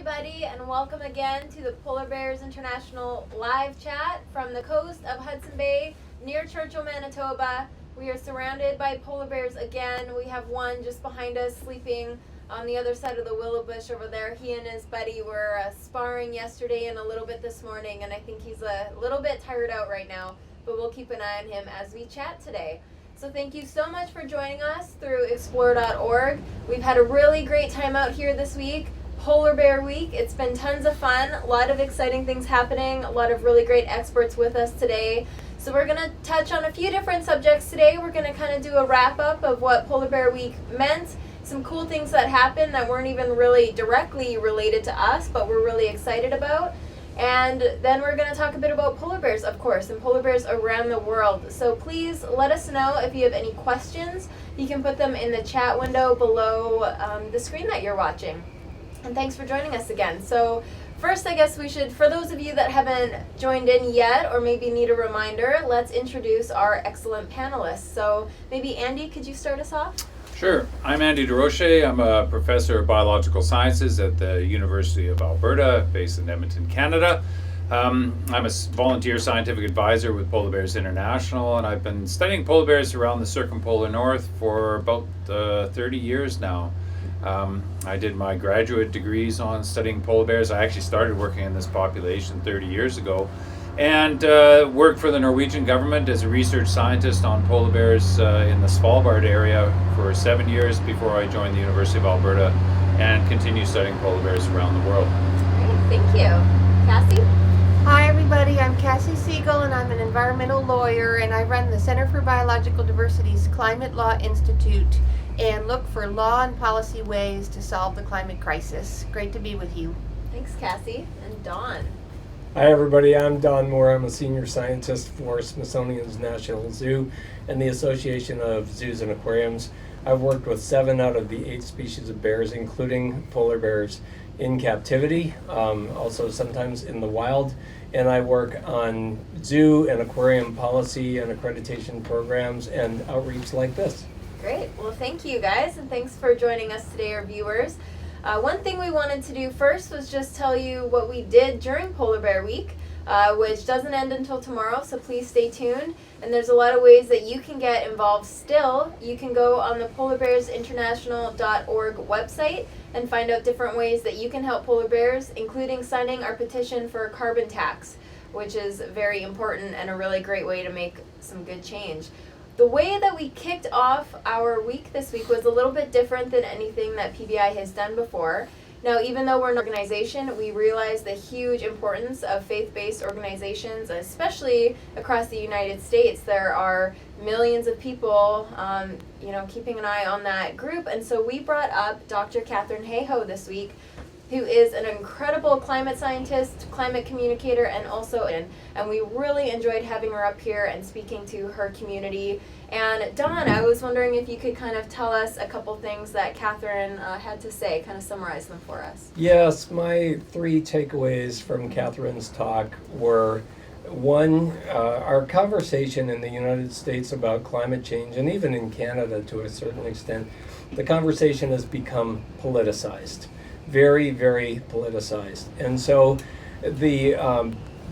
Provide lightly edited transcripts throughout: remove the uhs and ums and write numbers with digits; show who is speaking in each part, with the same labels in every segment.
Speaker 1: everybody, and welcome again to the Polar Bears International live chat from the coast of Hudson Bay near Churchill, Manitoba. We are surrounded by polar bears again. We have one just behind us sleeping on the other side of the willow bush over there. He and his buddy were sparring yesterday and a little bit this morning, and I think he's a little bit tired out right now, but we'll keep an eye on him as we chat today. So thank you so much for joining us through explore.org. We've had a really great time out here this week. Polar Bear Week. It's been tons of fun. A lot of exciting things happening. A lot of really great experts with us today. So we're going to touch on a few different subjects today. We're going to kind of do a wrap up of what Polar Bear Week meant. Some cool things that happened that weren't even really directly related to us, but we're really excited about. And then we're going to talk a bit about polar bears, of course, and polar bears around the world. So please let us know if you have any questions. You can put them in the chat window below the screen that you're watching. And thanks for joining us again. So first, I guess we should, for those of you that haven't joined in yet or maybe need a reminder, let's introduce our excellent panelists. So maybe Andy, could you start us off?
Speaker 2: Sure. I'm Andy DeRoche. I'm a professor of biological sciences at the University of Alberta, based in Edmonton, Canada. I'm a volunteer scientific advisor with Polar Bears International, and I've been studying polar bears around the circumpolar north for about 30 years now. I did my graduate degrees on studying polar bears. I actually started working in this population 30 years ago, and worked for the Norwegian government as a research scientist on polar bears in the Svalbard area for 7 years before I joined the University of Alberta and continue studying polar bears around the world.
Speaker 1: Great, thank you. Kassie?
Speaker 3: Hi everybody, I'm Kassie Siegel and I'm an environmental lawyer and I run the Center for Biological Diversity's Climate Law Institute and look for law and policy ways to solve the climate crisis. Great to be with you.
Speaker 1: Thanks, Kassie. And Don?
Speaker 4: Hi everybody, I'm Don Moore. I'm a senior scientist for Smithsonian's National Zoo and the Association of Zoos and Aquariums. I've worked with 7 out of the 8 species of bears, including polar bears in captivity, also sometimes in the wild. And I work on zoo and aquarium policy and accreditation programs and outreach like this.
Speaker 1: Great. Well, thank you guys, and thanks for joining us today, our viewers. One thing we wanted to do first was just tell you what we did during Polar Bear Week, which doesn't end until tomorrow, so please stay tuned. And there's a lot of ways that you can get involved still. You can go on the polarbearsinternational.org website and find out different ways that you can help polar bears, including signing our petition for a carbon tax, which is very important and a really great way to make some good change. The way that we kicked off our week this week was a little bit different than anything that PBI has done before. Now, even though we're an organization, we realize the huge importance of faith-based organizations, especially across the United States. There are millions of people, keeping an eye on that group. And so we brought up Dr. Catherine Hayhoe this week, who is an incredible climate scientist, climate communicator, and we really enjoyed having her up here and speaking to her community. And Don, I was wondering if you could kind of tell us a couple things that Catherine had to say, kind of summarize them for us.
Speaker 4: Yes, my 3 takeaways from Catherine's talk were, 1, our conversation in the United States about climate change, and even in Canada to a certain extent, the conversation has become politicized. Very, very politicized. And so the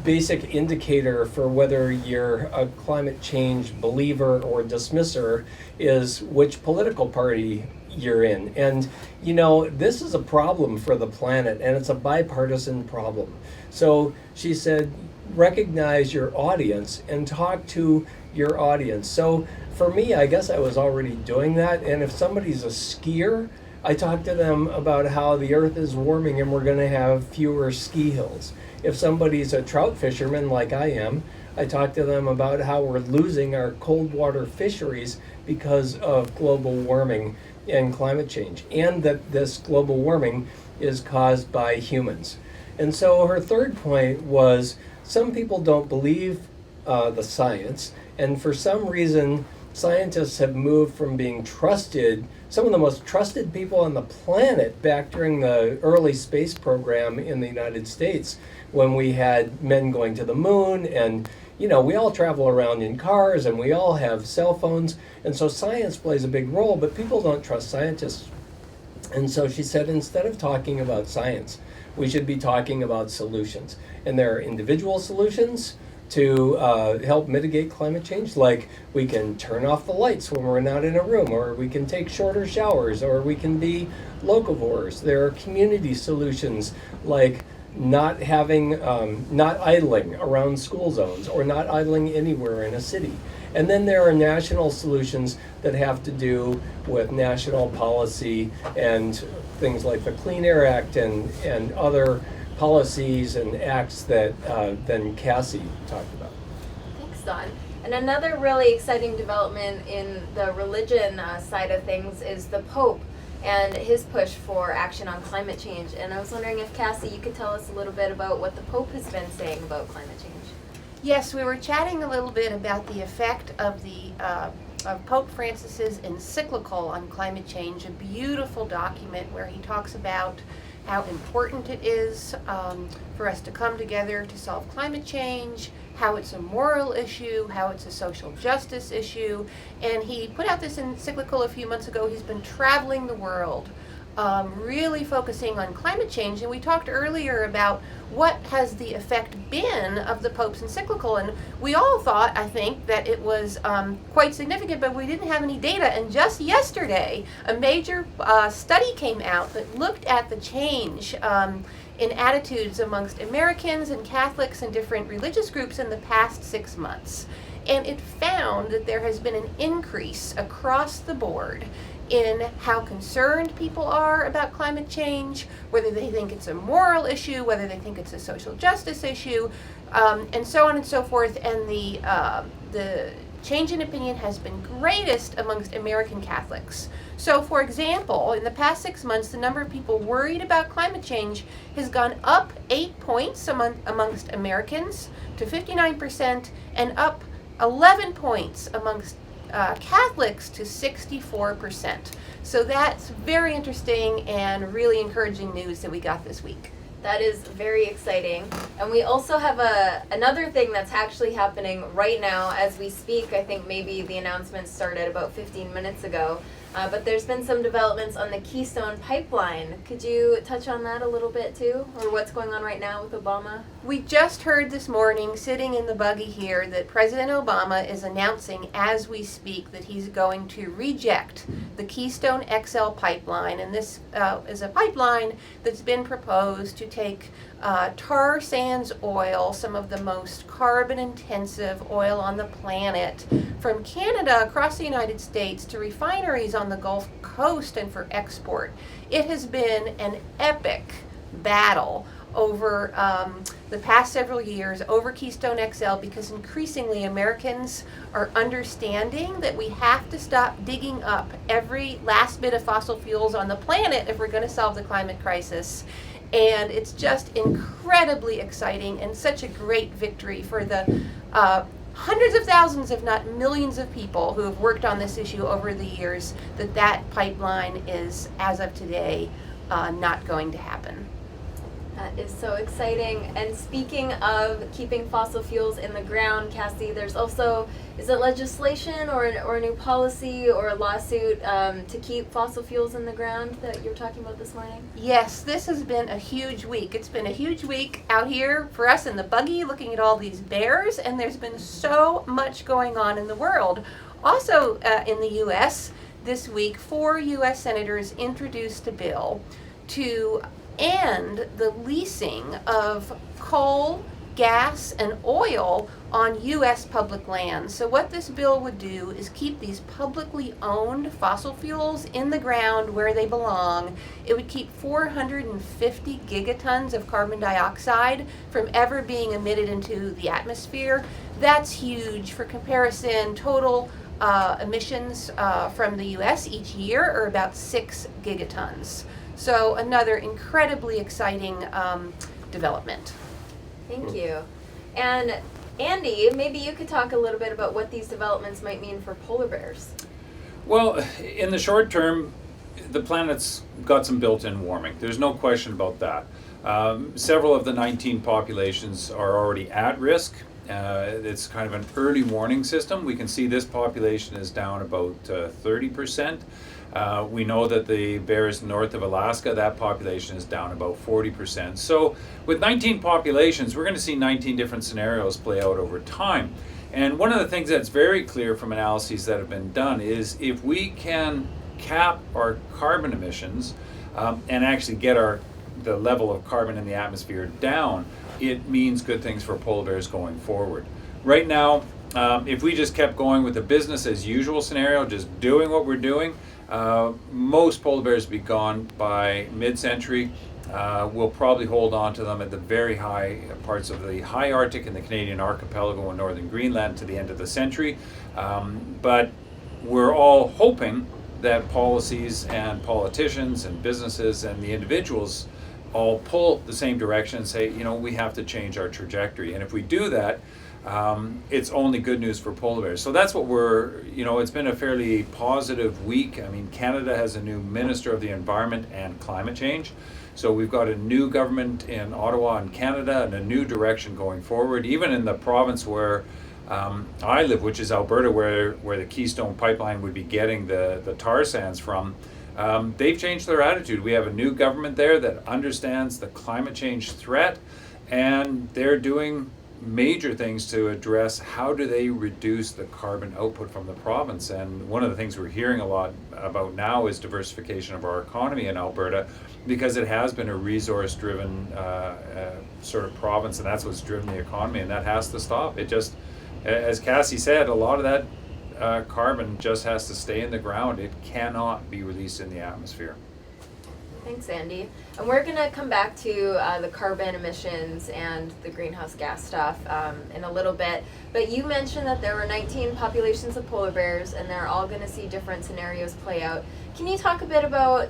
Speaker 4: basic indicator for whether you're a climate change believer or dismisser is which political party you're in. And, this is a problem for the planet, and it's a bipartisan problem. So she said, recognize your audience and talk to your audience. So for me, I guess I was already doing that. And if somebody's a skier, I talk to them about how the earth is warming and we're going to have fewer ski hills. If somebody's a trout fisherman like I am, I talk to them about how we're losing our cold water fisheries because of global warming and climate change, and that this global warming is caused by humans. And so her third point was, some people don't believe the science, and for some reason scientists have moved from being trusted, some of the most trusted people on the planet back during the early space program in the United States, when we had men going to the moon, and we all travel around in cars and we all have cell phones, and so science plays a big role, but people don't trust scientists And so she said, instead of talking about science, we should be talking about solutions. And there are individual solutions to help mitigate climate change, like we can turn off the lights when we're not in a room, or we can take shorter showers, or we can be locavores. There are community solutions like not having, not idling around school zones, or not idling anywhere in a city. And then there are national solutions that have to do with national policy and things like the Clean Air Act and other policies and acts that then Kassie talked about.
Speaker 1: Thanks, Don. And another really exciting development in the religion side of things is the Pope and his push for action on climate change. And I was wondering if, Kassie, you could tell us a little bit about what the Pope has been saying about climate change.
Speaker 3: Yes, we were chatting a little bit about the effect of the of Pope Francis's Encyclical on climate change, a beautiful document where he talks about how important it is for us to come together to solve climate change, how it's a moral issue, how it's a social justice issue. And he put out this encyclical a few months ago. He's been traveling the world, really focusing on climate change. And we talked earlier about what has the effect been of the Pope's encyclical. And we all thought, I think, that it was quite significant, but we didn't have any data. And just yesterday, a major study came out that looked at the change in attitudes amongst Americans and Catholics and different religious groups in the past 6 months. And it found that there has been an increase across the board in how concerned people are about climate change, whether they think it's a moral issue, whether they think it's a social justice issue, and so on and so forth. And the change in opinion has been greatest amongst American Catholics. So, for example, in the past 6 months, the number of people worried about climate change has gone up 8 points amongst Americans to 59%, and up 11 points amongst Catholics to 64%. So that's very interesting and really encouraging news that we got this week.
Speaker 1: That is very exciting. And we also have another thing that's actually happening right now as we speak. I think maybe the announcement started about 15 minutes ago. But there's been some developments on the Keystone Pipeline. Could you touch on that a little bit too? Or what's going on right now with Obama?
Speaker 3: We just heard this morning, sitting in the buggy here, that President Obama is announcing as we speak that he's going to reject the Keystone XL Pipeline. And this is a pipeline that's been proposed to take tar sands oil, some of the most carbon-intensive oil on the planet, from Canada across the United States to refineries on the Gulf Coast and for export. It has been an epic battle over the past several years over Keystone XL, because increasingly Americans are understanding that we have to stop digging up every last bit of fossil fuels on the planet if we're going to solve the climate crisis. And it's just incredibly exciting and such a great victory for the hundreds of thousands, if not millions of people who have worked on this issue over the years, that pipeline is, as of today, not going to happen.
Speaker 1: That is so exciting. And speaking of keeping fossil fuels in the ground, Kassie, there's also, is it legislation or a new policy or a lawsuit to keep fossil fuels in the ground that you were talking about this morning?
Speaker 3: Yes, this has been a huge week. It's been a huge week out here for us in the buggy looking at all these bears, and there's been so much going on in the world. Also in the U.S. this week, 4 U.S. senators introduced a bill to end the leasing of coal, gas, and oil on U.S. public lands. So what this bill would do is keep these publicly owned fossil fuels in the ground where they belong. It would keep 450 gigatons of carbon dioxide from ever being emitted into the atmosphere. That's huge. For comparison, total emissions from the U.S. each year are about 6 gigatons. So another incredibly exciting development.
Speaker 1: Thank you. And Andy, maybe you could talk a little bit about what these developments might mean for polar bears.
Speaker 2: Well, in the short term, the planet's got some built-in warming. There's no question about that. Several of the 19 populations are already at risk. It's kind of an early warning system. We can see this population is down about 30%. We know that the bears north of Alaska, that population is down about 40%. So with 19 populations, we're going to see 19 different scenarios play out over time. And one of the things that's very clear from analyses that have been done is if we can cap our carbon emissions and actually get the level of carbon in the atmosphere down, it means good things for polar bears going forward. Right now, if we just kept going with the business as usual scenario, just doing what we're doing, most polar bears will be gone by mid-century. We'll probably hold on to them at the very high parts of the high Arctic and the Canadian archipelago and northern Greenland to the end of the century. But we're all hoping that policies and politicians and businesses and the individuals all pull the same direction and say, we have to change our trajectory. And if we do that, it's only good news for polar bears. So that's what it's been a fairly positive week. I mean, Canada has a new Minister of the Environment and Climate Change. So we've got a new government in Ottawa in Canada and a new direction going forward. Even in the province where I live, which is Alberta, where the Keystone Pipeline would be getting the tar sands from, they've changed their attitude. We have a new government there that understands the climate change threat, and they're doing major things to address how do they reduce the carbon output from the province. And one of the things we're hearing a lot about now is diversification of our economy in Alberta, because it has been a resource-driven sort of province, and that's what's driven the economy, and that has to stop. It just, as Kassie said, a lot of that carbon just has to stay in the ground. It cannot be released in the atmosphere.
Speaker 1: Thanks, Andy. And we're going to come back to the carbon emissions and the greenhouse gas stuff in a little bit. But you mentioned that there were 19 populations of polar bears, and they're all going to see different scenarios play out. Can you talk a bit about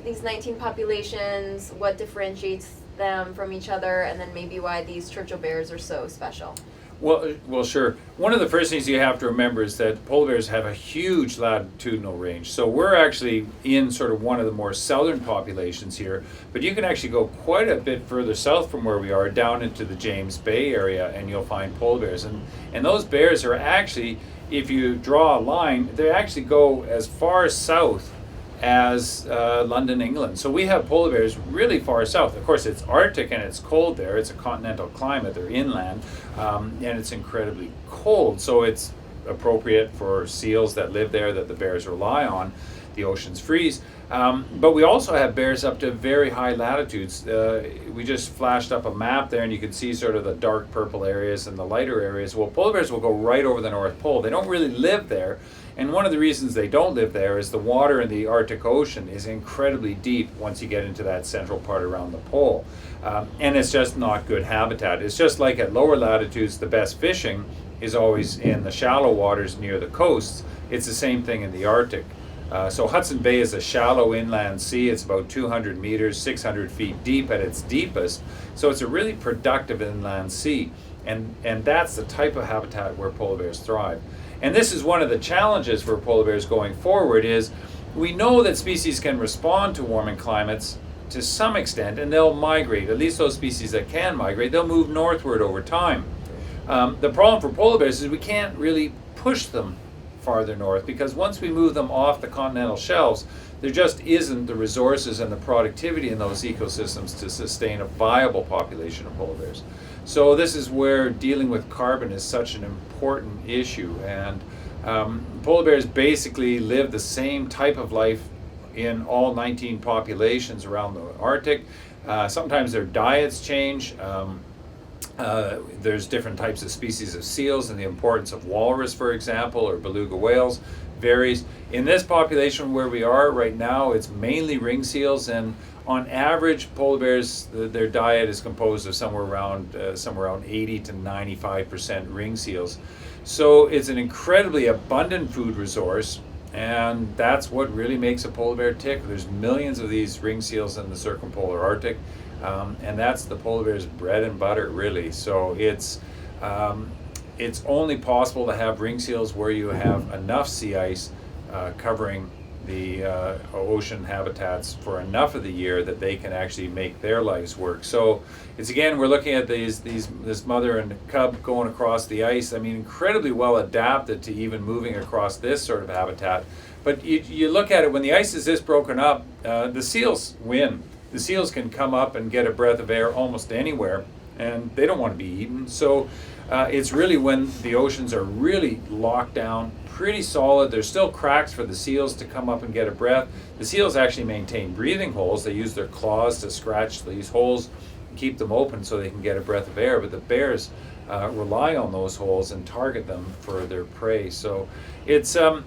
Speaker 1: these 19 populations, what differentiates them from each other, and then maybe why these Churchill bears are so special?
Speaker 2: Well, sure. One of the first things you have to remember is that polar bears have a huge latitudinal range. So we're actually in sort of one of the more southern populations here, but you can actually go quite a bit further south from where we are, down into the James Bay area, and you'll find polar bears. And those bears are actually, if you draw a line, they actually go as far south as London, England. So we have polar bears really far south. Of course, it's Arctic and it's cold there. It's a continental climate. They're inland, and it's incredibly cold. So it's appropriate for seals that live there that the bears rely on. The oceans freeze. But we also have bears up to very high latitudes. We just flashed up a map there, and you can see sort of the dark purple areas and the lighter areas. Well, polar bears will go right over the North Pole. They don't really live there. And one of the reasons they don't live there is the water in the Arctic Ocean is incredibly deep once you get into that central part around the pole. And it's just not good habitat. It's just like at lower latitudes, the best fishing is always in the shallow waters near the coasts. It's the same thing in the Arctic. So Hudson Bay is a shallow inland sea. It's about 200 meters, 600 feet deep at its deepest. So it's a really productive inland sea. And that's the type of habitat where polar bears thrive. And this is one of the challenges for polar bears going forward is we know that species can respond to warming climates to some extent, and they'll migrate. At least those species that can migrate, they'll move northward over time. The problem for polar bears is we can't really push them farther north, because once we move them off the continental shelves, there just isn't the resources and the productivity in those ecosystems to sustain a viable population of polar bears. So this is where dealing with carbon is such an important issue. And polar bears basically live the same type of life in all 19 populations around the Arctic. Sometimes their diets change. There's different types of species of seals, and the importance of walrus, for example, or beluga whales varies. In this population where we are right now, it's mainly ring seals, and on average, polar bears, their diet is composed of somewhere around 80 to 95% ring seals. So it's an incredibly abundant food resource, and that's what really makes a polar bear tick. There's millions of these ring seals in the circumpolar Arctic, and that's the polar bear's bread and butter, really. So it's only possible to have ring seals where you have enough sea ice covering the ocean habitats for enough of the year that they can actually make their lives work. So it's, again, we're looking at this mother and cub going across the ice. I mean, incredibly well adapted to even moving across this sort of habitat. But you look at it, when the ice is this broken up, the seals win. The seals can come up and get a breath of air almost anywhere, and they don't want to be eaten. So it's really when the oceans are really locked down, pretty solid. There's still cracks for the seals to come up and get a breath. The seals actually maintain breathing holes. They use their claws to scratch these holes, keep them open so they can get a breath of air. But the bears rely on those holes and target them for their prey. So it's a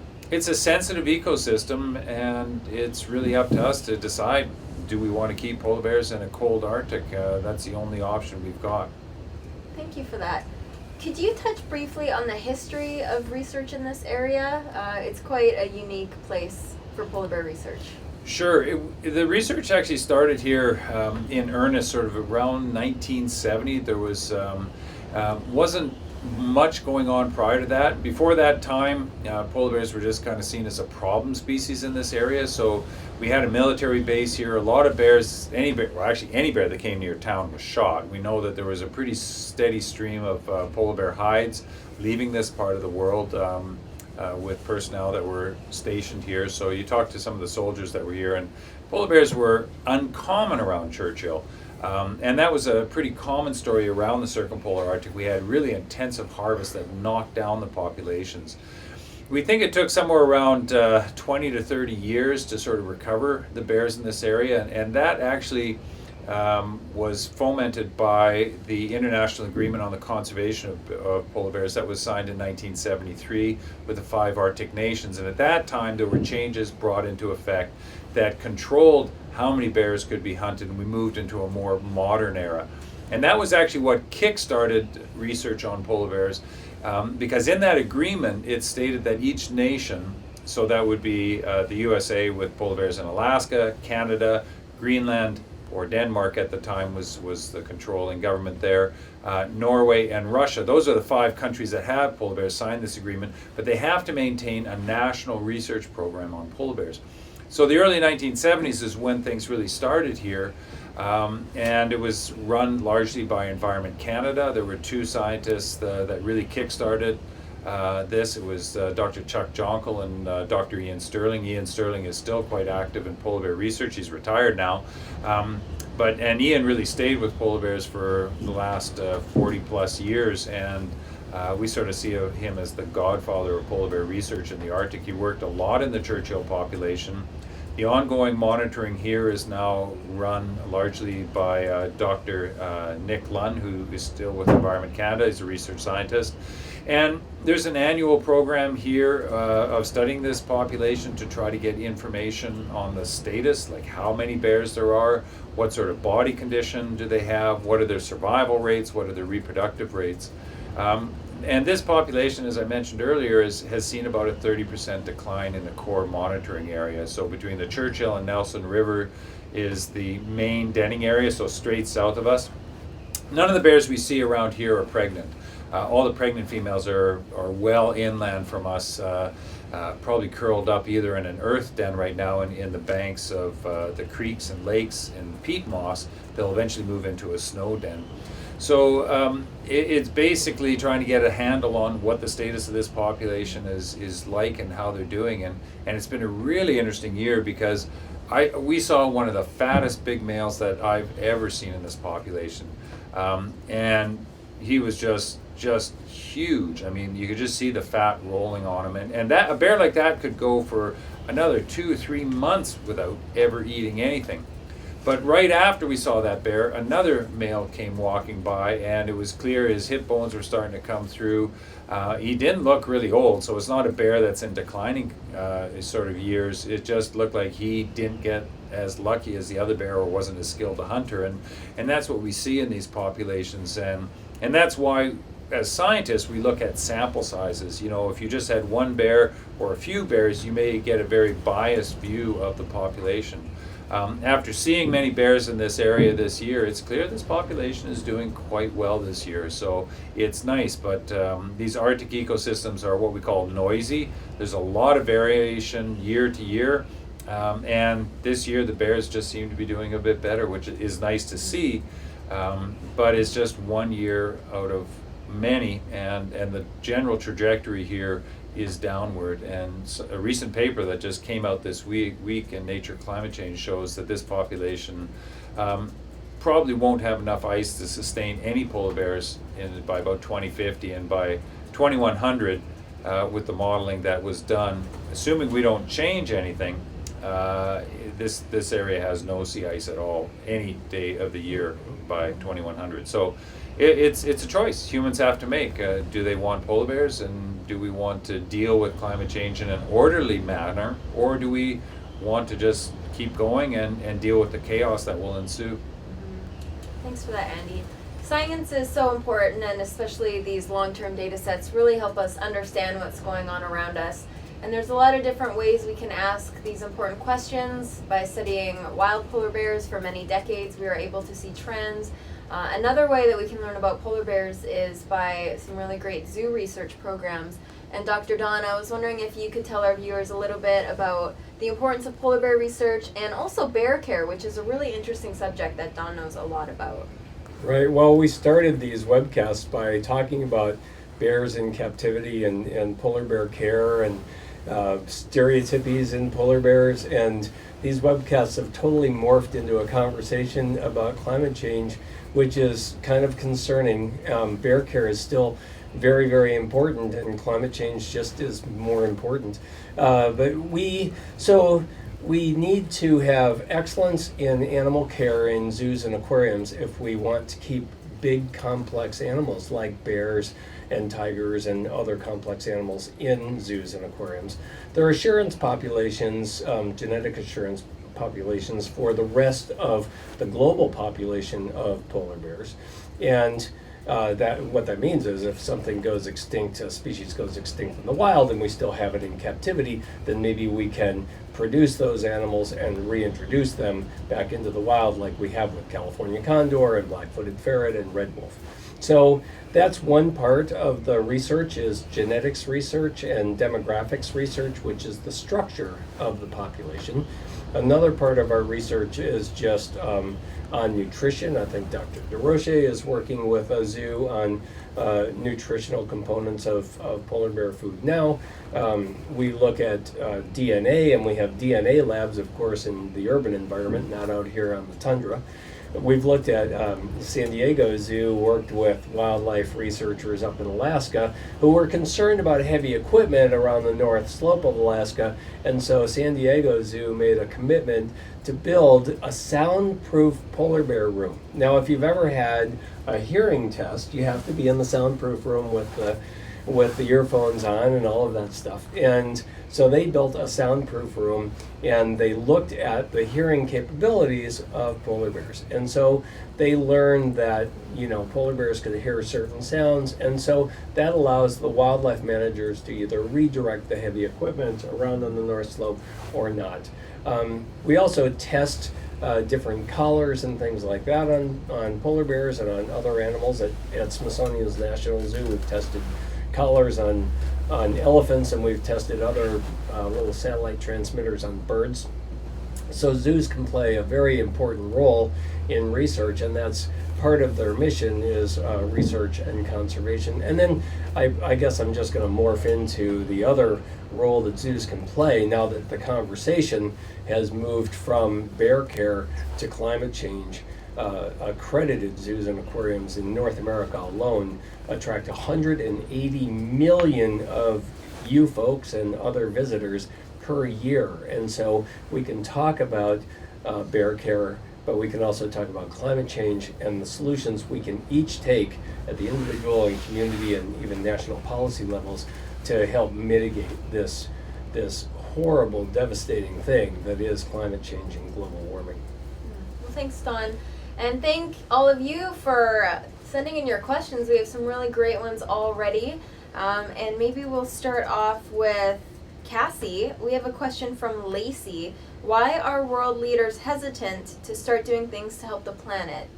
Speaker 2: sensitive ecosystem, and it's really up to us to decide, do we want to keep polar bears in a cold Arctic? That's the only option we've got.
Speaker 1: Thank you for that. Could you touch briefly on the history of research in this area? It's quite a unique place for polar bear research.
Speaker 2: Sure. The research actually started here in earnest sort of around 1970. There wasn't much going on prior to that. Before that time, polar bears were just kind of seen as a problem species in this area. So we had a military base here. A lot of bears, any bear that came near town was shot. We know that there was a pretty steady stream of polar bear hides leaving this part of the world with personnel that were stationed here. So you talk to some of the soldiers that were here, and polar bears were uncommon around Churchill. And that was a pretty common story around the circumpolar Arctic. We had really intensive harvests that knocked down the populations. We think it took somewhere around 20 to 30 years to sort of recover the bears in this area, and that actually was fomented by the International Agreement on the Conservation of Polar Bears that was signed in 1973 with the 5 Arctic nations. And at that time, there were changes brought into effect that controlled how many bears could be hunted, and we moved into a more modern era. And that was actually what kick-started research on polar bears, because in that agreement, it stated that each nation, so that would be the USA with polar bears in Alaska, Canada, Greenland, or Denmark at the time was the controlling government there, Norway and Russia. Those are the 5 countries that have polar bears, signed this agreement, but they have to maintain a national research program on polar bears. So the early 1970s is when things really started here, and it was run largely by Environment Canada. There were 2 scientists that really kick-started this. It was Dr. Chuck Jonkel and Dr. Ian Sterling. Ian Sterling is still quite active in polar bear research. He's retired now. And Ian really stayed with polar bears for the last 40 plus years, and we sort of see him as the godfather of polar bear research in the Arctic. He worked a lot in the Churchill population. The ongoing monitoring here is now run largely by Dr. Nick Lunn, who is still with Environment Canada. He's a research scientist. And there's an annual program here of studying this population to try to get information on the status, like how many bears there are, what sort of body condition do they have, what are their survival rates, what are their reproductive rates. And this population, as I mentioned earlier, has seen about a 30% decline in the core monitoring area. So between the Churchill and Nelson River is the main denning area, so straight south of us. None of the bears we see around here are pregnant. All the pregnant females are well inland from us, probably curled up either in an earth den right now in the banks of the creeks and lakes and peat moss. They'll eventually move into a snow den. So it's basically trying to get a handle on what the status of this population is like and how they're doing. And it's been a really interesting year because we saw one of the fattest big males that I've ever seen in this population. And he was just huge. I mean, you could just see the fat rolling on him. And a bear like that could go for another 2 or 3 months without ever eating anything. But right after we saw that bear, another male came walking by, and it was clear his hip bones were starting to come through. He didn't look really old, so it's not a bear that's in declining sort of years. It just looked like he didn't get as lucky as the other bear or wasn't as skilled a hunter. And that's what we see in these populations. And that's why, as scientists, we look at sample sizes. You know, if you just had one bear or a few bears, you may get a very biased view of the population. After seeing many bears in this area this year, it's clear this population is doing quite well this year. So it's nice, but these Arctic ecosystems are what we call noisy. There's a lot of variation year to year. And this year the bears just seem to be doing a bit better, which is nice to see. But it's just 1 year out of many, and the general trajectory here is downward. And a recent paper that just came out this week in Nature Climate Change shows that this population probably won't have enough ice to sustain any polar bears by about 2050, and by 2100 with the modeling that was done, assuming we don't change anything, this area has no sea ice at all any day of the year by 2100. So it's a choice humans have to make. Do they want polar bears, and do we want to deal with climate change in an orderly manner, or do we want to just keep going and deal with the chaos that will ensue?
Speaker 1: Thanks for that, Andy. Science is so important, and especially these long-term data sets really help us understand what's going on around us. And there's a lot of different ways we can ask these important questions. By studying wild polar bears for many decades, we are able to see trends. Another way that we can learn about polar bears is by some really great zoo research programs. And Dr. Don, I was wondering if you could tell our viewers a little bit about the importance of polar bear research and also bear care, which is a really interesting subject that Don knows a lot about.
Speaker 4: Right. Well, we started these webcasts by talking about bears in captivity and polar bear care and stereotypies in polar bears, and these webcasts have totally morphed into a conversation about climate change, which is kind of concerning. Bear care is still very, very important, and climate change just is more important. But we need to have excellence in animal care in zoos and aquariums if we want to keep big complex animals like bears and tigers and other complex animals in zoos and aquariums. There are assurance populations, genetic assurance populations for the rest of the global population of polar bears. And what that means is if something goes extinct, a species goes extinct in the wild and we still have it in captivity, then maybe we can produce those animals and reintroduce them back into the wild, like we have with California condor and black-footed ferret and red wolf. So that's one part of the research, is genetics research and demographics research, which is the structure of the population. Another part of our research is just on nutrition. I think Dr. DeRoche is working with a zoo on nutritional components of polar bear food now. We look at DNA, and we have DNA labs, of course, in the urban environment, not out here on the tundra. We've looked at San Diego Zoo, worked with wildlife researchers up in Alaska who were concerned about heavy equipment around the north slope of Alaska, and so San Diego Zoo made a commitment to build a soundproof polar bear room. Now, if you've ever had a hearing test, you have to be in the soundproof room with the earphones on and all of that stuff. And so they built a soundproof room, and they looked at the hearing capabilities of polar bears. And so they learned that, polar bears could hear certain sounds, and so that allows the wildlife managers to either redirect the heavy equipment around on the north slope or not. We also test different collars and things like that on polar bears and on other animals. At Smithsonian's National Zoo, we've tested collars on elephants, and we've tested other little satellite transmitters on birds. So zoos can play a very important role in research, and that's part of their mission, is research and conservation. And then I guess I'm just going to morph into the other role that zoos can play now that the conversation has moved from bear care to climate change. Accredited zoos and aquariums in North America alone attract 180 million of you folks and other visitors per year. And so we can talk about bear care, but we can also talk about climate change and the solutions we can each take at the individual and community and even national policy levels to help mitigate this horrible, devastating thing that is climate change and global warming.
Speaker 1: Well, thanks, Don. And thank all of you for sending in your questions. We have some really great ones already. And maybe we'll start off with Kassie, we have a question from Lacey. Why are world leaders hesitant to start doing things to help the planet?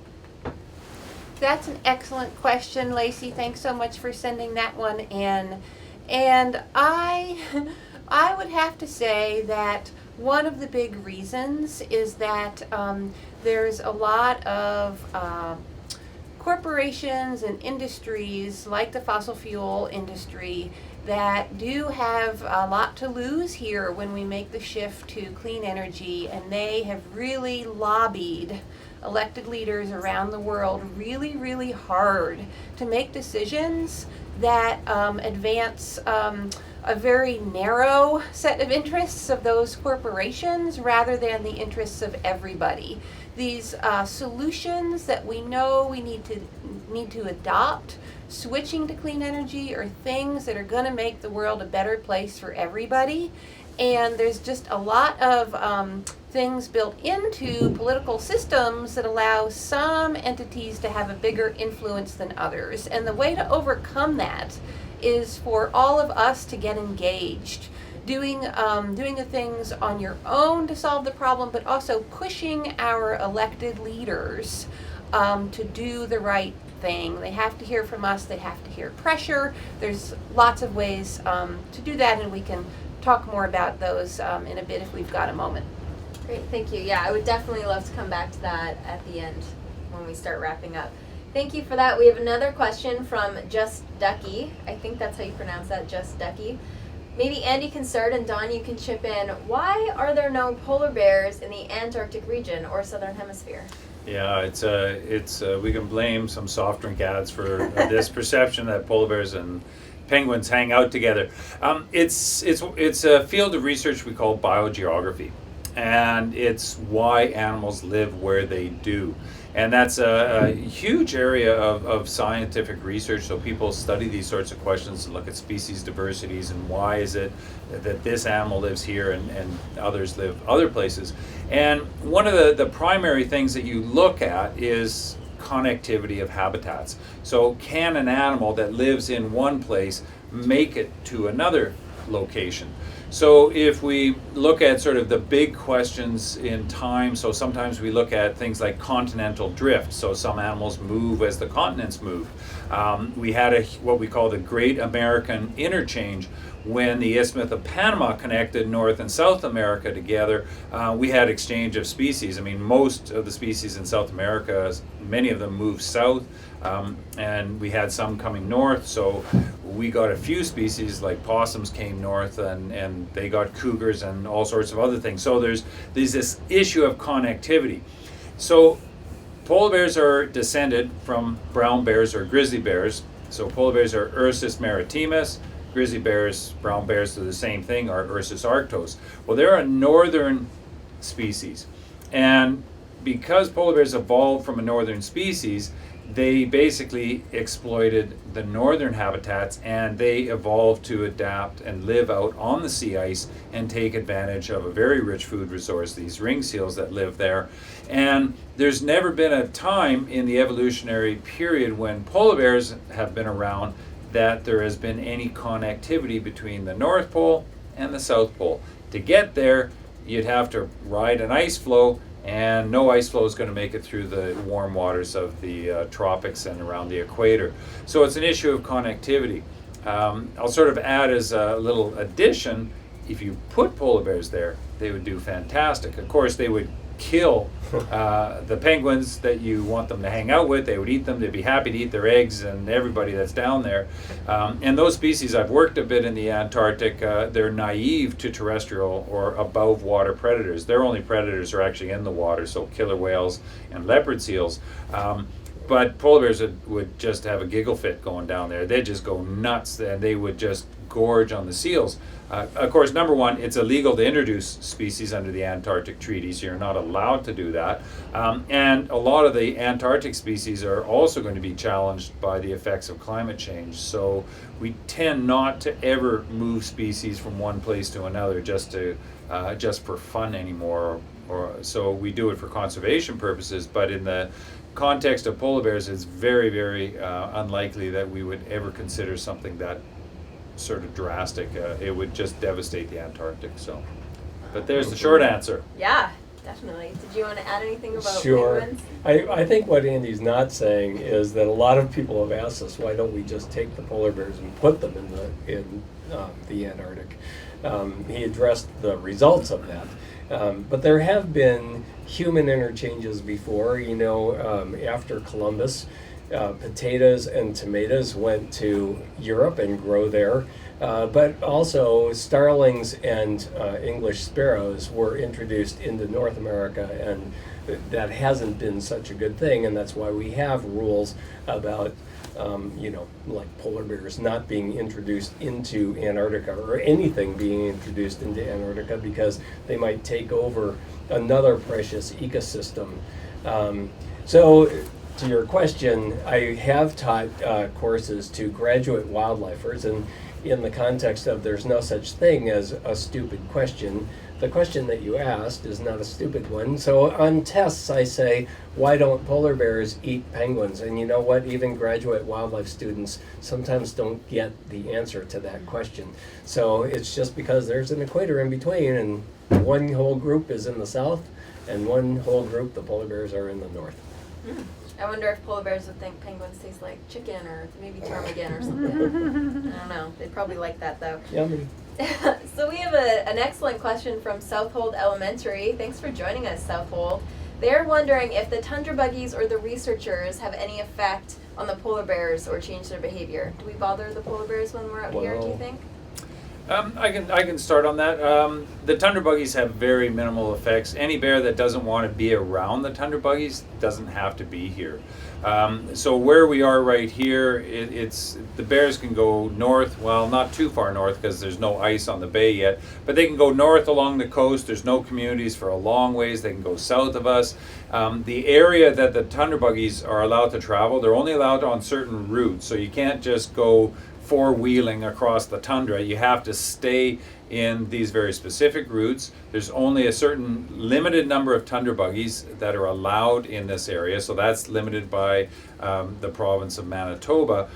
Speaker 3: That's an excellent question, Lacey. Thanks so much for sending that one in. And I would have to say that one of the big reasons is that there's a lot of corporations and industries like the fossil fuel industry that do have a lot to lose here when we make the shift to clean energy, and they have really lobbied elected leaders around the world really, really hard to make decisions that advance a very narrow set of interests of those corporations rather than the interests of everybody. These solutions that we know we need to adopt, switching to clean energy, are things that are going to make the world a better place for everybody. And there's just a lot of things built into political systems that allow some entities to have a bigger influence than others. And the way to overcome that is for all of us to get engaged, doing the things on your own to solve the problem, but also pushing our elected leaders to do the right thing. They have to hear from us. They have to hear pressure. There's lots of ways to do that, and we can talk more about those in a bit if we've got a moment.
Speaker 1: Great, thank you. Yeah, I would definitely love to come back to that at the end when we start wrapping up. Thank you for that. We have another question from Just Ducky. I think that's how you pronounce that, Just Ducky. Maybe Andy can start, and Don, you can chip in. Why are there no polar bears in the Antarctic region or Southern Hemisphere?
Speaker 2: Yeah, we can blame some soft drink ads for this perception that polar bears and penguins hang out together. It's a field of research we call biogeography, and it's why animals live where they do. And that's a huge area of scientific research. So people study these sorts of questions and look at species diversities and why is it that this animal lives here and others live other places. And one of the primary things that you look at is connectivity of habitats. So can an animal that lives in one place make it to another location? So if we look at sort of the big questions in time, so sometimes we look at things like continental drift. So some animals move as the continents move. We had what we call the Great American Interchange. When the Isthmus of Panama connected North and South America together, we had exchange of species. I mean, most of the species in South America, many of them moved south, and we had some coming north. So we got a few species like possums came north, and they got cougars and all sorts of other things. So there's this issue of connectivity. So polar bears are descended from brown bears or grizzly bears. So polar bears are Ursus maritimus. Grizzly bears, brown bears, they're the same thing, are Ursus arctos. Well, they're a northern species. And because polar bears evolved from a northern species, they basically exploited the northern habitats, and they evolved to adapt and live out on the sea ice and take advantage of a very rich food resource, these ring seals that live there. And there's never been a time in the evolutionary period when polar bears have been around that there has been any connectivity between the North Pole and the South Pole. To get there, you'd have to ride an ice floe, and no ice floe is going to make it through the warm waters of the tropics and around the equator. So it's an issue of connectivity. I'll sort of add as a little addition, if you put polar bears there, they would do fantastic. Of course, they would kill the penguins that you want them to hang out with. They would eat them. They'd be happy to eat their eggs and everybody that's down there. And those species, I've worked a bit in the Antarctic, they're naive to terrestrial or above water predators. Their only predators are actually in the water, so killer whales and leopard seals. But polar bears would just have a giggle fit going down there. They'd just go nuts, and they would just gorge on the seals. Of course, number one, it's illegal to introduce species under the Antarctic treaties. You're not allowed to do that. And a lot of the Antarctic species are also going to be challenged by the effects of climate change. So we tend not to ever move species from one place to another just for fun anymore. So we do it for conservation purposes, but in the context of polar bears, it's very, very unlikely that we would ever consider something that sort of drastic. It would just devastate the Antarctic. So, but there's the short answer.
Speaker 1: Yeah, definitely. Did you want to add anything about
Speaker 4: Sure.
Speaker 1: penguins?
Speaker 4: I think what Andy's not saying is that a lot of people have asked us, why don't we just take the polar bears and put them in the Antarctic? He addressed the results of that. But there have been human interchanges before. After Columbus, potatoes and tomatoes went to Europe and grow there. But also starlings and English sparrows were introduced into North America, and that hasn't been such a good thing, and that's why we have rules about like polar bears not being introduced into Antarctica, or anything being introduced into Antarctica, because they might take over another precious ecosystem. So to your question, I have taught courses to graduate wildlifers, and in the context of there's no such thing as a stupid question. The question that you asked is not a stupid one. So on tests, I say, why don't polar bears eat penguins? And you know what? Even graduate wildlife students sometimes don't get the answer to that question. So it's just because there's an equator in between, and one whole group is in the south, and one whole group, the polar bears, are in the north.
Speaker 1: I wonder if polar bears would think penguins taste like chicken or maybe ptarmigan or something. I don't know. They'd probably like that though.
Speaker 4: Yummy.
Speaker 1: So we have an excellent question from Southold Elementary. Thanks for joining us, Southold. They're wondering if the Tundra Buggies or the researchers have any effect on the polar bears or change their behavior. Do we bother the polar bears when we're out here, do you think?
Speaker 2: I can start on that. The Tundra Buggies have very minimal effects. Any bear that doesn't want to be around the Tundra Buggies doesn't have to be here. So where we are right here, it's the bears can go north, well, not too far north because there's no ice on the bay yet, but they can go north along the coast. There's no communities for a long ways. They can go south of us. The area that the Tundra Buggies are allowed to travel, they're only allowed on certain routes, so you can't just go four-wheeling across the tundra. You have to stay in these very specific routes. There's only a certain limited number of Tundra Buggies that are allowed in this area, so that's limited by the province of Manitoba.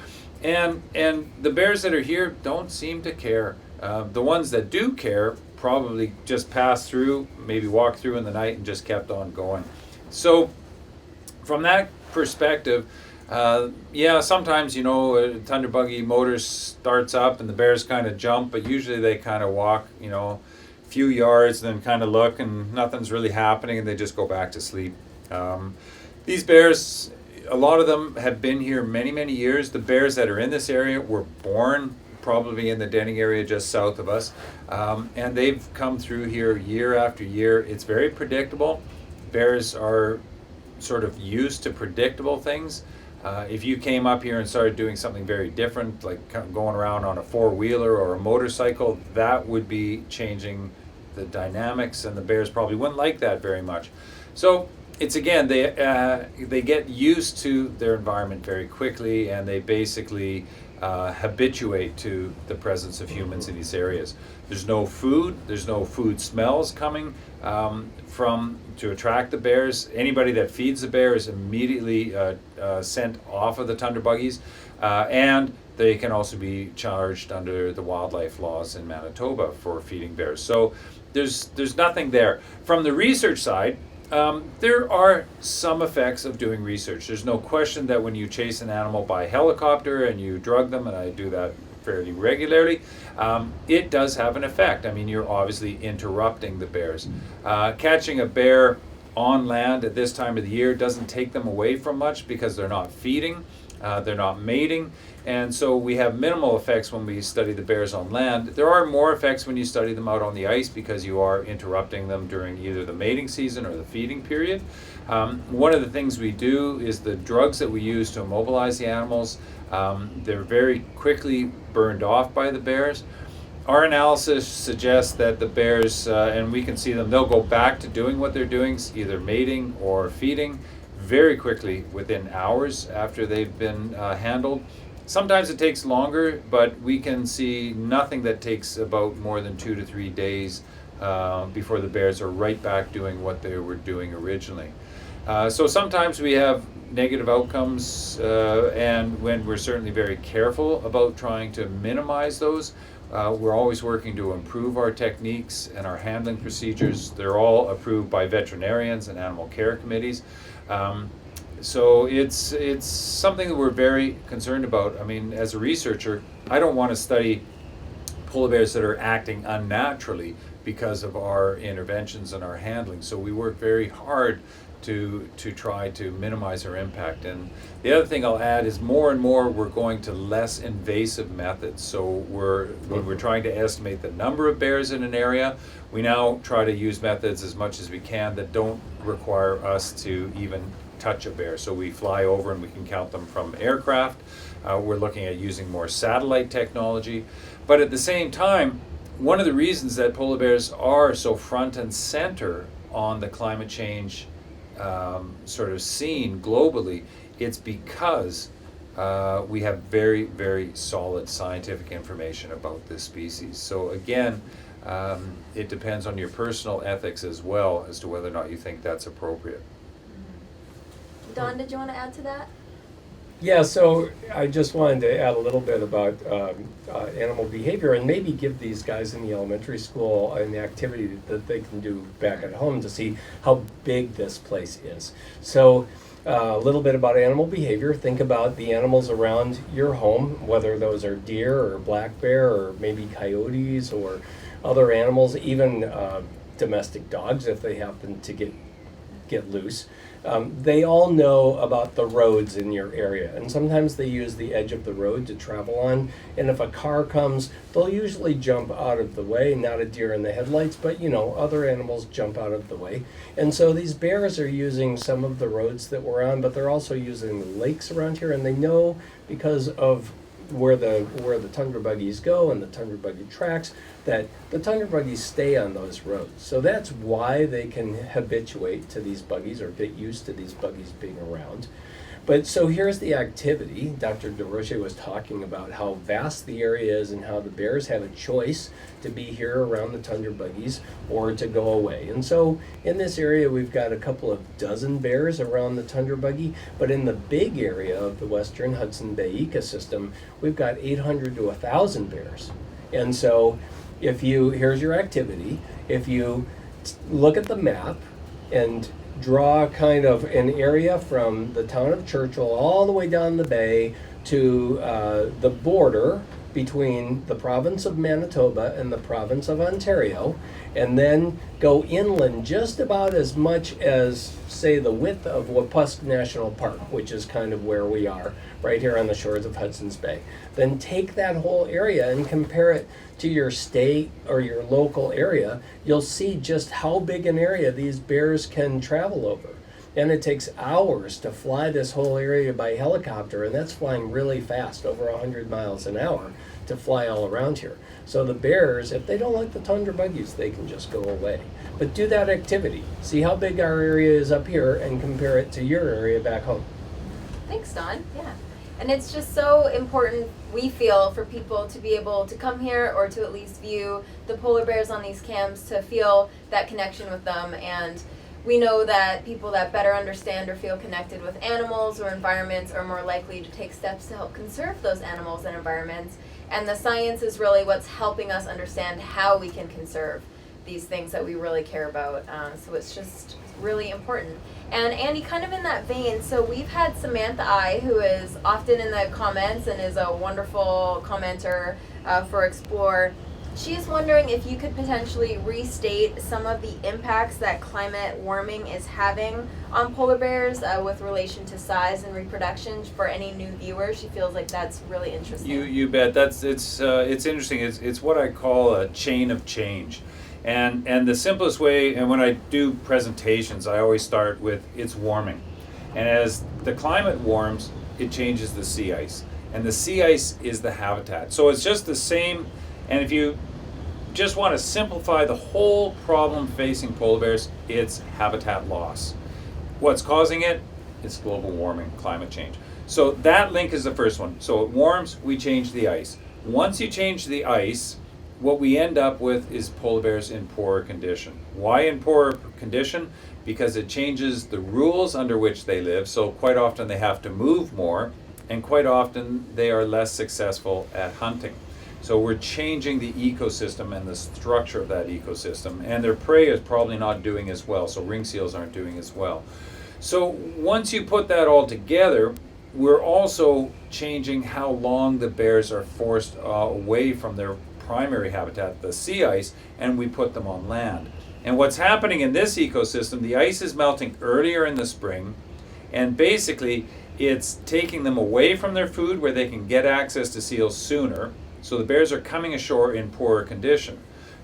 Speaker 2: And the bears that are here don't seem to care. The ones that do care probably just passed through, maybe walked through in the night and just kept on going. So from that perspective, sometimes, a Tundra Buggy motor starts up and the bears kind of jump, but usually they kind of walk, a few yards, then kind of look and nothing's really happening and they just go back to sleep. These bears, a lot of them have been here many, many years. The bears that are in this area were born probably in the Denning area just south of us, and they've come through here year after year. It's very predictable. Bears are sort of used to predictable things. If you came up here and started doing something very different, like going around on a four-wheeler or a motorcycle, that would be changing the dynamics, and the bears probably wouldn't like that very much. So it's, again, they get used to their environment very quickly, and they basically habituate to the presence of humans in these areas. There's no food smells coming to attract the bears. Anybody that feeds the bear is immediately sent off of the Tundra Buggies, and they can also be charged under the wildlife laws in Manitoba for feeding bears. So there's nothing there. From the research side, there are some effects of doing research. There's no question that when you chase an animal by helicopter and you drug them, and I do that fairly regularly, it does have an effect. I mean, you're obviously interrupting the bears. Catching a bear on land at this time of the year doesn't take them away from much because they're not feeding, they're not mating, and so we have minimal effects when we study the bears on land. There are more effects when you study them out on the ice because you are interrupting them during either the mating season or the feeding period. One of the things we do is the drugs that we use to immobilize the animals, they're very quickly burned off by the bears. Our analysis suggests that the bears, and we can see them, they'll go back to doing what they're doing, either mating or feeding, very quickly within hours after they've been handled. Sometimes it takes longer, but we can see nothing that takes about more than 2 to 3 days before the bears are right back doing what they were doing originally. So sometimes we have negative outcomes, and when we're certainly very careful about trying to minimize those. We're always working to improve our techniques and our handling procedures. They're all approved by veterinarians and animal care committees. So it's something that we're very concerned about. I mean, as a researcher, I don't want to study polar bears that are acting unnaturally because of our interventions and our handling. So we work very hard to try to minimize our impact. And the other thing I'll add is more and more we're going to less invasive methods. So when we're trying to estimate the number of bears in an area, we now try to use methods as much as we can that don't require us to even touch a bear. So we fly over and we can count them from aircraft. We're looking at using more satellite technology. But at the same time, one of the reasons that polar bears are so front and center on the climate change sort of scene globally, it's because we have very, very solid scientific information about this species. So again, it depends on your personal ethics as well as to whether or not you think that's appropriate.
Speaker 1: Don, did you want to add to that?
Speaker 4: Yeah, so I just wanted to add a little bit about animal behavior and maybe give these guys in the elementary school an activity that they can do back at home to see how big this place is. So a little bit about animal behavior. Think about the animals around your home, whether those are deer or black bear or maybe coyotes or other animals, even domestic dogs if they happen to get loose. They all know about the roads in your area, and sometimes they use the edge of the road to travel on, and if a car comes, they'll usually jump out of the way, not a deer in the headlights, but other animals jump out of the way. And so these bears are using some of the roads that we're on, but they're also using the lakes around here, and they know because of where the Tundra buggies go and the Tundra buggy tracks, that the Tundra buggies stay on those roads. So that's why they can habituate to these buggies or get used to these buggies being around. But so here's the activity. Dr. DeRoche was talking about how vast the area is and how the bears have a choice to be here around the Tundra buggies or to go away. And so in this area, we've got a couple of dozen bears around the Tundra buggy, but in the big area of the Western Hudson Bay ecosystem, we've got 800 to 1,000 bears. And so here's your activity. If you look at the map and draw kind of an area from the town of Churchill all the way down the bay to the border between the province of Manitoba and the province of Ontario, and then go inland just about as much as, say, the width of Wapusk National Park, which is kind of where we are, right here on the shores of Hudson's Bay. Then take that whole area and compare it to your state or your local area. You'll see just how big an area these bears can travel over. And it takes hours to fly this whole area by helicopter, and that's flying really fast, over 100 miles an hour, to fly all around here. So the bears, if they don't like the Tundra buggies, they can just go away. But do that activity. See how big our area is up here and compare it to your area back home.
Speaker 1: Thanks, Don. Yeah. And it's just so important, we feel, for people to be able to come here or to at least view the polar bears on these camps, to feel that connection with them. And we know that people that better understand or feel connected with animals or environments are more likely to take steps to help conserve those animals and environments. And the science is really what's helping us understand how we can conserve these things that we really care about. So it's just really important. And Andy, kind of in that vein, so we've had Samantha I, who is often in the comments and is a wonderful commenter for Explore. She's wondering if you could potentially restate some of the impacts that climate warming is having on polar bears with relation to size and reproduction for any new viewers. She feels like that's really interesting.
Speaker 2: You bet. It's interesting. It's what I call a chain of change. And the simplest way, and when I do presentations, I always start with it's warming. And as the climate warms, it changes the sea ice. And the sea ice is the habitat. So it's just the same. And if you just want to simplify the whole problem facing polar bears, it's habitat loss. What's causing it? It's global warming, climate change. So that link is the first one. So it warms, we change the ice. Once you change the ice, what we end up with is polar bears in poorer condition. Why in poorer condition? Because it changes the rules under which they live, so quite often they have to move more, and quite often they are less successful at hunting. So we're changing the ecosystem and the structure of that ecosystem, and their prey is probably not doing as well, so ring seals aren't doing as well. So once you put that all together, we're also changing how long the bears are forced away from their primary habitat, the sea ice, and we put them on land. And what's happening in this ecosystem, the ice is melting earlier in the spring, and basically it's taking them away from their food where they can get access to seals sooner, so the bears are coming ashore in poorer condition.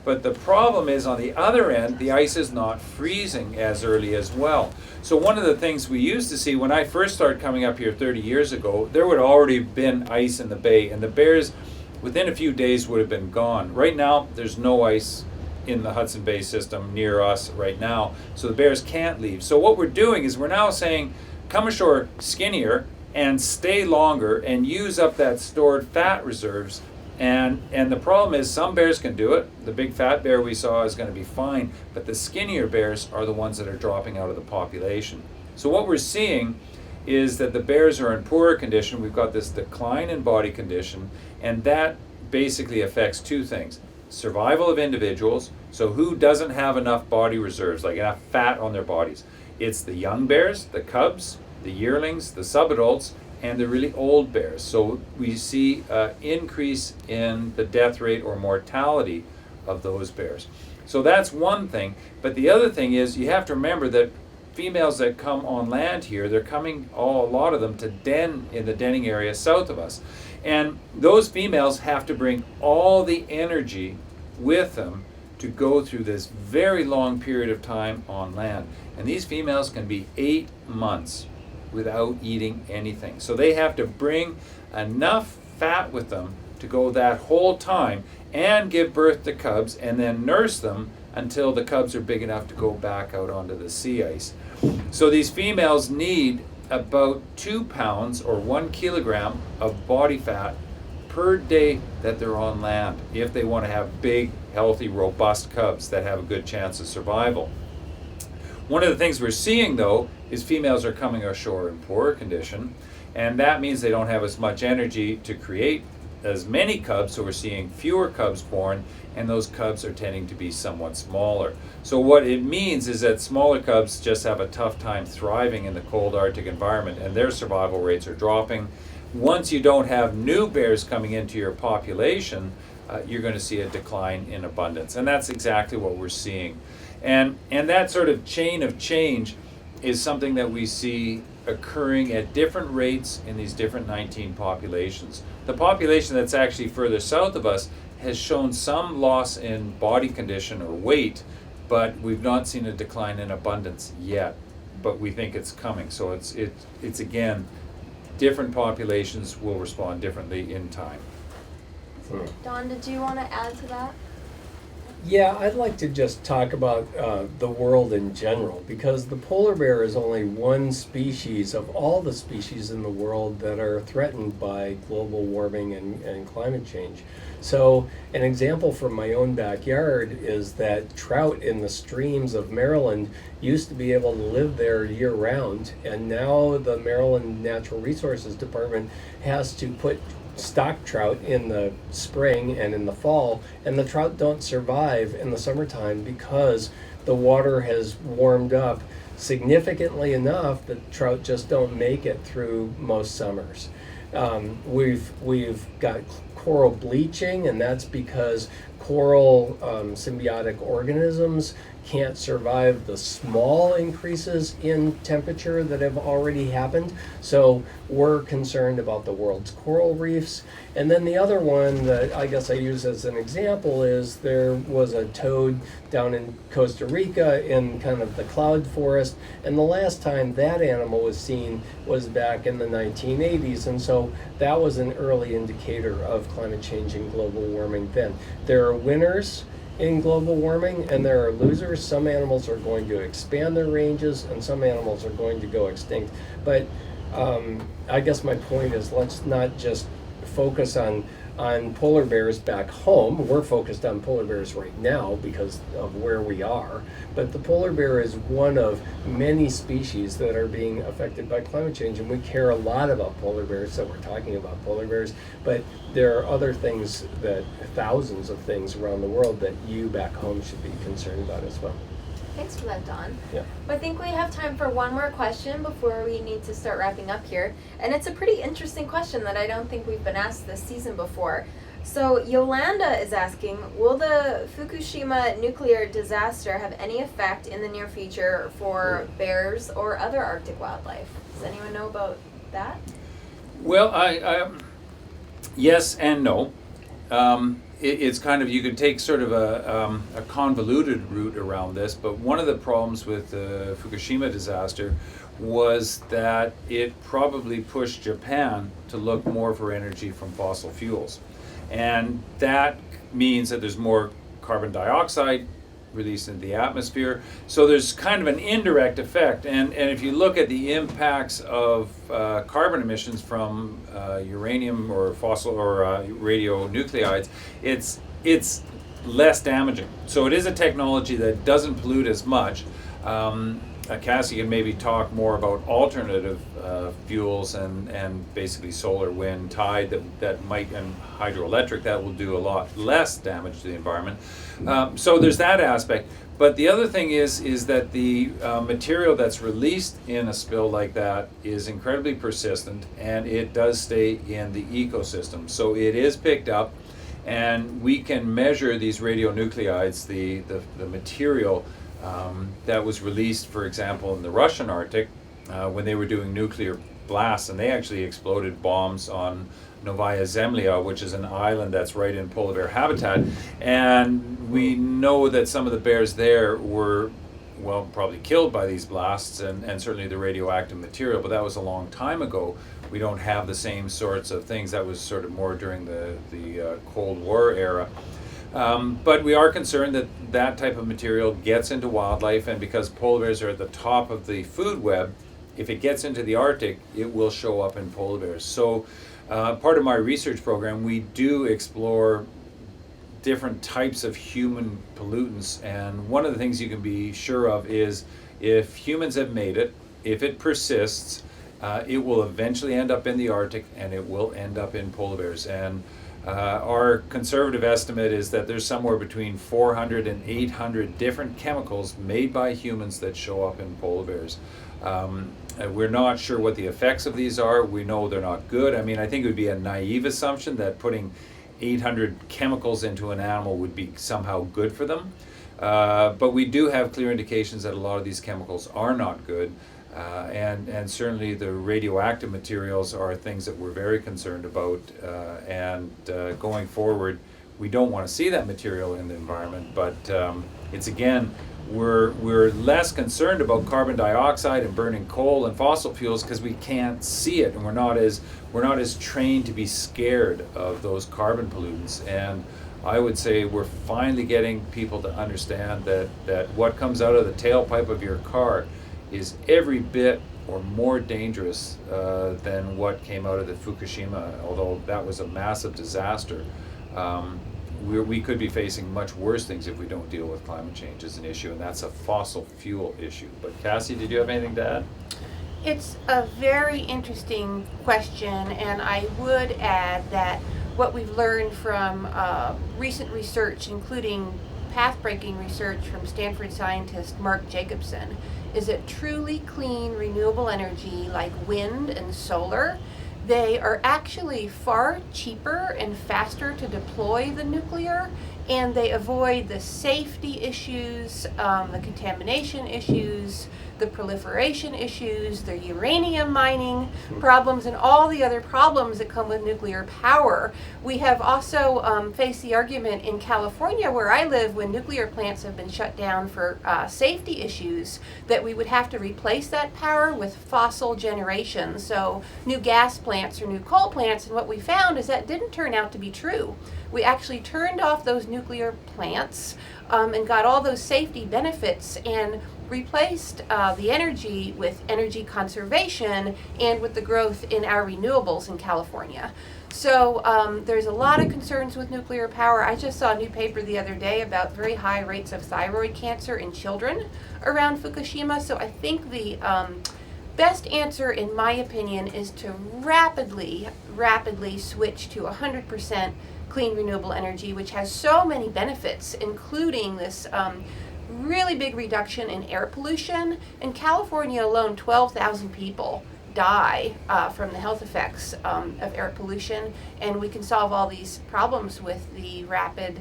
Speaker 2: But the problem is, on the other end, the ice is not freezing as early as well. So one of the things we used to see when I first started coming up here 30 years ago, there would already been ice in the bay, and the bears within a few days would have been gone. Right now, there's no ice in the Hudson Bay system near us right now, so the bears can't leave. So what we're doing is we're now saying, come ashore skinnier and stay longer and use up that stored fat reserves. And the problem is some bears can do it. The big fat bear we saw is going to be fine, but the skinnier bears are the ones that are dropping out of the population. So what we're seeing is that the bears are in poorer condition. We've got this decline in body condition, and that basically affects two things. Survival of individuals, so who doesn't have enough body reserves, like enough fat on their bodies? It's the young bears, the cubs, the yearlings, the subadults, and the really old bears. So we see an increase in the death rate or mortality of those bears. So that's one thing. But the other thing is you have to remember that females that come on land here, they're coming, a lot of them, to den in the denning area south of us. And those females have to bring all the energy with them to go through this very long period of time on land. And these females can be 8 months without eating anything. So they have to bring enough fat with them to go that whole time and give birth to cubs and then nurse them until the cubs are big enough to go back out onto the sea ice. So these females need about 2 pounds or 1 kilogram of body fat per day that they're on land if they want to have big, healthy, robust cubs that have a good chance of survival. One of the things we're seeing, though, is females are coming ashore in poorer condition, and that means they don't have as much energy to create as many cubs, so we're seeing fewer cubs born, and those cubs are tending to be somewhat smaller. So what it means is that smaller cubs just have a tough time thriving in the cold Arctic environment, and their survival rates are dropping. Once you don't have new bears coming into your population, you're going to see a decline in abundance, and that's exactly what we're seeing. And that sort of chain of change is something that we see occurring at different rates in these different 19 populations. The population that's actually further south of us has shown some loss in body condition or weight, but we've not seen a decline in abundance yet, but we think it's coming. So it's again, different populations will respond differently in time.
Speaker 1: Don, did you want to add to that?
Speaker 4: Yeah, I'd like to just talk about the world in general, because the polar bear is only one species of all the species in the world that are threatened by global warming and climate change. So an example from my own backyard is that trout in the streams of Maryland used to be able to live there year-round, and now the Maryland Natural Resources Department has to put stock trout in the spring and in the fall, and the trout don't survive in the summertime because the water has warmed up significantly enough that trout just don't make it through most summers. We've got coral bleaching, and that's because coral symbiotic organisms can't survive the small increases in temperature that have already happened. So we're concerned about the world's coral reefs. And then the other one that I guess I use as an example is there was a toad down in Costa Rica in kind of the cloud forest, and the last time that animal was seen was back in the 1980s, and so that was an early indicator of climate change and global warming then. There are winners in global warming and there are losers. Some animals are going to expand their ranges and some animals are going to go extinct. But I guess my point is, let's not just focus on on polar bears back home. We're focused on polar bears right now because of where we are, but the polar bear is one of many species that are being affected by climate change, and we care a lot about polar bears, so we're talking about polar bears, but there are other things, that thousands of things around the world that you back home should be concerned about as well.
Speaker 1: Thanks for that, Don.
Speaker 4: Yeah.
Speaker 1: I think we have time for one more question before we need to start wrapping up here. And it's a pretty interesting question that I don't think we've been asked this season before. So Yolanda is asking, will the Fukushima nuclear disaster have any effect in the near future for bears or other Arctic wildlife? Does anyone know about that?
Speaker 2: Well, I yes and no. It's kind of, you could take sort of a convoluted route around this, but one of the problems with the Fukushima disaster was that it probably pushed Japan to look more for energy from fossil fuels. And that means that there's more carbon dioxide released into the atmosphere. So there's kind of an indirect effect. And if you look at the impacts of carbon emissions from uranium or fossil or radionuclides, it's less damaging. So it is a technology that doesn't pollute as much. Kassie can maybe talk more about alternative fuels and basically solar, wind, tide that might, and hydroelectric, that will do a lot less damage to the environment. So there's that aspect. But the other thing is that the material that's released in a spill like that is incredibly persistent, and it does stay in the ecosystem. So it is picked up, and we can measure these radionuclides, the material that was released, for example, in the Russian Arctic when they were doing nuclear blasts, and they actually exploded bombs on Novaya Zemlya, which is an island that's right in polar bear habitat. And we know that some of the bears there were, well, probably killed by these blasts and certainly the radioactive material, but that was a long time ago. We don't have the same sorts of things. That was sort of more during the Cold War era. But we are concerned that that type of material gets into wildlife, and because polar bears are at the top of the food web, if it gets into the Arctic, it will show up in polar bears. So part of my research program, we do explore different types of human pollutants, and one of the things you can be sure of is if humans have made it, if it persists, it will eventually end up in the Arctic, and it will end up in polar bears. And our conservative estimate is that there's somewhere between 400 and 800 different chemicals made by humans that show up in polar bears. We're not sure what the effects of these are. We know they're not good. I mean, I think it would be a naive assumption that putting 800 chemicals into an animal would be somehow good for them. But we do have clear indications that a lot of these chemicals are not good. And certainly the radioactive materials are things that we're very concerned about, and going forward we don't want to see that material in the environment, but it's again, we're less concerned about carbon dioxide and burning coal and fossil fuels because we can't see it, and we're not as trained to be scared of those carbon pollutants. And I would say we're finally getting people to understand that what comes out of the tailpipe of your car is every bit or more dangerous than what came out of the Fukushima, although that was a massive disaster. We could be facing much worse things if we don't deal with climate change as an issue, and that's a fossil fuel issue. But Kassie, did you have anything to add?
Speaker 3: It's a very interesting question, and I would add that what we've learned from recent research, including path-breaking research from Stanford scientist Mark Jacobson, is that truly clean renewable energy like wind and solar, they are actually far cheaper and faster to deploy than nuclear, and they avoid the safety issues, the contamination issues, the proliferation issues, the uranium mining problems, and all the other problems that come with nuclear power. We have also faced the argument in California, where I live, when nuclear plants have been shut down for safety issues, that we would have to replace that power with fossil generation, so new gas plants or new coal plants. And what we found is that didn't turn out to be true. We actually turned off those nuclear plants and got all those safety benefits, and replaced the energy with energy conservation and with the growth in our renewables in California. So there's a lot of concerns with nuclear power. I just saw a new paper the other day about very high rates of thyroid cancer in children around Fukushima. So I think the best answer, in my opinion, is to rapidly switch to 100% clean renewable energy, which has so many benefits, including this really big reduction in air pollution. In California alone, 12,000 people die from the health effects of air pollution, and we can solve all these problems with the rapid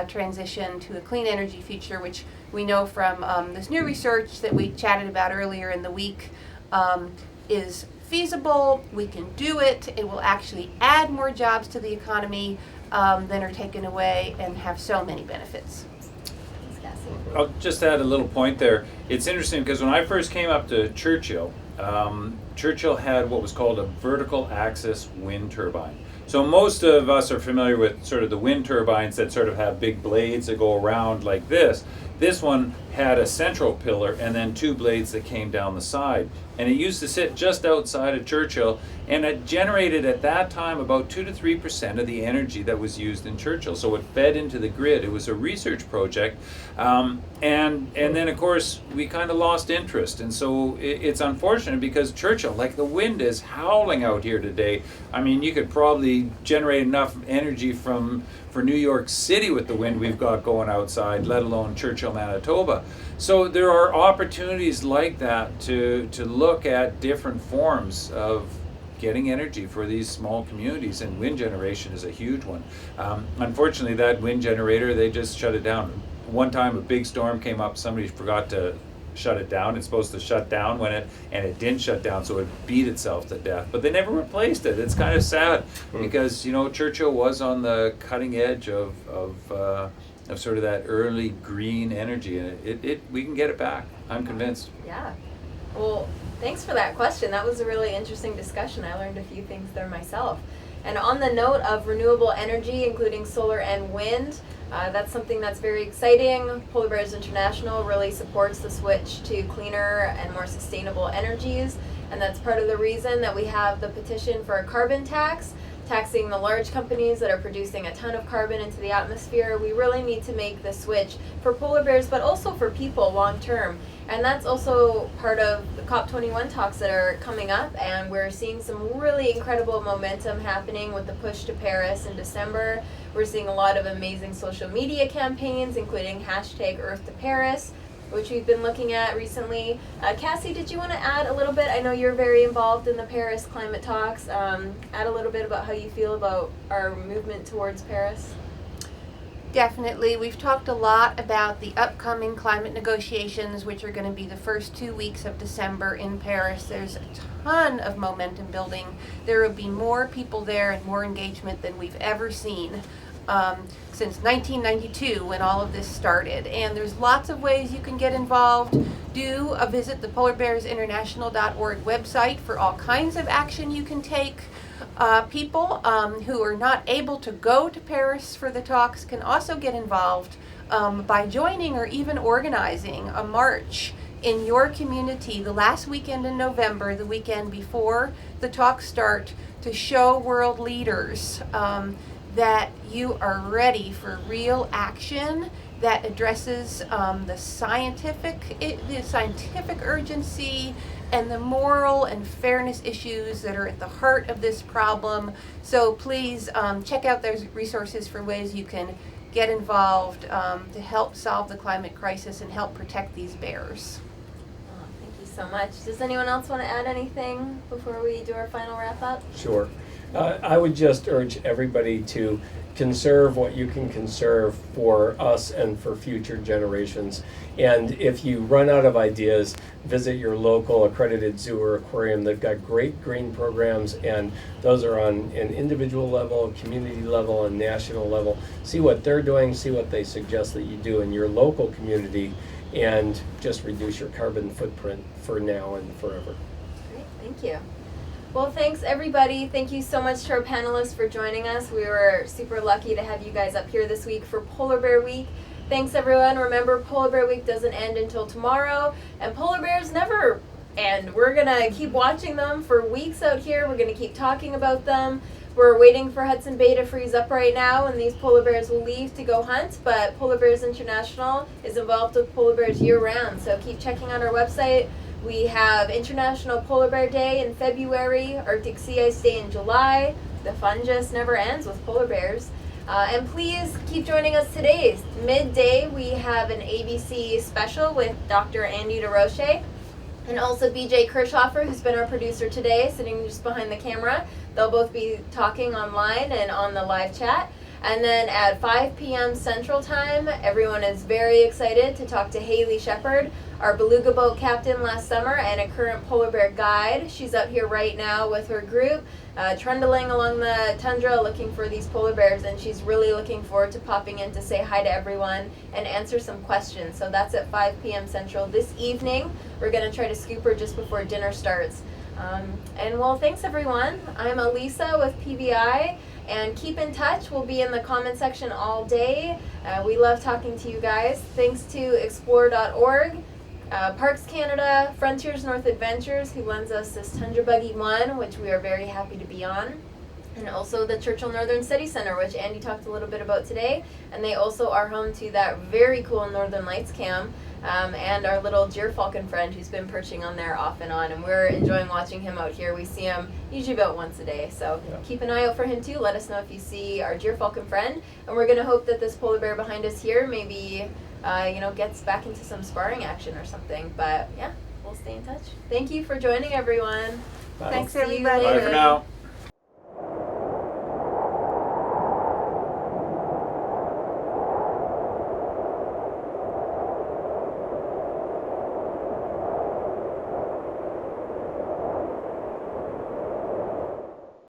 Speaker 3: transition to a clean energy future, which we know from this new research that we chatted about earlier in the week is feasible. We can do it. It will actually add more jobs to the economy than are taken away, and have so many benefits.
Speaker 1: Thanks, Kassie.
Speaker 2: I'll just add a little point there. It's interesting because when I first came up to Churchill, Churchill had what was called a vertical axis wind turbine. So most of us are familiar with sort of the wind turbines that sort of have big blades that go around like this. This one had a central pillar and then two blades that came down the side. And it used to sit just outside of Churchill, and it generated at that time about 2 to 3% of the energy that was used in Churchill. So it fed into the grid. It was a research project. And then, of course, we kind of lost interest. And so it's unfortunate because Churchill, like the wind is howling out here today. I mean, you could probably generate enough energy for New York City with the wind we've got going outside, let alone Churchill, Manitoba. So there are opportunities like that to look at different forms of getting energy for these small communities, and wind generation is a huge one. Unfortunately, that wind generator, they just shut it down. One time a big storm came up, somebody forgot to shut it down. It's supposed to shut down and it didn't shut down, so it beat itself to death. But they never replaced it. It's kind of sad because, you know, Churchill was on the cutting edge of sort of that early green energy, and we can get it back. I'm convinced.
Speaker 1: Yeah. Well, thanks for that question. That was a really interesting discussion. I learned a few things there myself. And on the note of renewable energy, including solar and wind, that's something that's very exciting. Polar Bears International really supports the switch to cleaner and more sustainable energies, and that's part of the reason that we have the petition for a carbon tax, taxing the large companies that are producing a ton of carbon into the atmosphere. We really need to make the switch for polar bears, but also for people long term. And that's also part of the COP21 talks that are coming up, and we're seeing some really incredible momentum happening with the push to Paris in December. We're seeing a lot of amazing social media campaigns, including hashtag Earth to Paris, which we've been looking at recently. Kassie, did you want to add a little bit? I know you're very involved in the Paris climate talks. Add a little bit about how you feel about our movement towards Paris.
Speaker 3: Definitely. We've talked a lot about the upcoming climate negotiations, which are going to be the first 2 weeks of December in Paris. There's a ton of momentum building. There will be more people there and more engagement than we've ever seen since 1992 when all of this started. And there's lots of ways you can get involved. Do visit the polarbearsinternational.org website for all kinds of action you can take. People who are not able to go to Paris for the talks can also get involved by joining or even organizing a march in your community the last weekend in November, the weekend before the talks start, to show world leaders that you are ready for real action that addresses the scientific urgency and the moral and fairness issues that are at the heart of this problem. So please check out those resources for ways you can get involved to help solve the climate crisis and help protect these bears.
Speaker 1: Oh, thank you so much. Does anyone else want to add anything before we do our final wrap up?
Speaker 4: Sure. I would just urge everybody to conserve what you can conserve for us and for future generations. And if you run out of ideas, visit your local accredited zoo or aquarium. They've got great green programs, and those are on an individual level, community level, and national level. See what they're doing, see what they suggest that you do in your local community, and just reduce your carbon footprint for now and forever.
Speaker 1: Great, thank you. Well, thanks everybody. Thank you so much to our panelists for joining us. We were super lucky to have you guys up here this week for Polar Bear Week. Thanks, everyone. Remember, Polar Bear Week doesn't end until tomorrow, and polar bears never end. We're going to keep watching them for weeks out here. We're going to keep talking about them. We're waiting for Hudson Bay to freeze up right now, and these polar bears will leave to go hunt, but Polar Bears International is involved with polar bears year-round, so keep checking on our website. We have International Polar Bear Day in February, Arctic Sea Ice Day in July. The fun just never ends with polar bears. And please keep joining us today. Midday, we have an ABC special with Dr. Andy DeRoche and also BJ Kirchhoffer, who's been our producer today, sitting just behind the camera. They'll both be talking online and on the live chat. And then at 5 p.m. Central Time, everyone is very excited to talk to Haley Shepard, our beluga boat captain last summer and a current polar bear guide. She's out here right now with her group, trundling along the tundra looking for these polar bears, and she's really looking forward to popping in to say hi to everyone and answer some questions. So that's at 5 p.m. Central this evening. We're going to try to scoop her just before dinner starts. And well, thanks everyone. I'm Alysa with PBI. And keep in touch. We'll be in the comment section all day. We love talking to you guys. Thanks to explore.org, Parks Canada, Frontiers North Adventures, who lends us this Tundra Buggy 1, which we are very happy to be on. And also the Churchill Northern Study Center, which Andy talked a little bit about today. And they also are home to that very cool Northern Lights cam. And our little gyrfalcon friend who's been perching on there off and on, and we're enjoying watching him out here. We see him usually about once a day, so keep an eye out for him too. Let us know if you see our gyrfalcon friend, and we're going to hope that this polar bear behind us here maybe gets back into some sparring action or something. But yeah, we'll stay in touch. Thank you for joining, everyone.
Speaker 4: Bye.
Speaker 3: Thanks,
Speaker 1: See you
Speaker 3: everybody.
Speaker 1: later.
Speaker 2: Bye for now.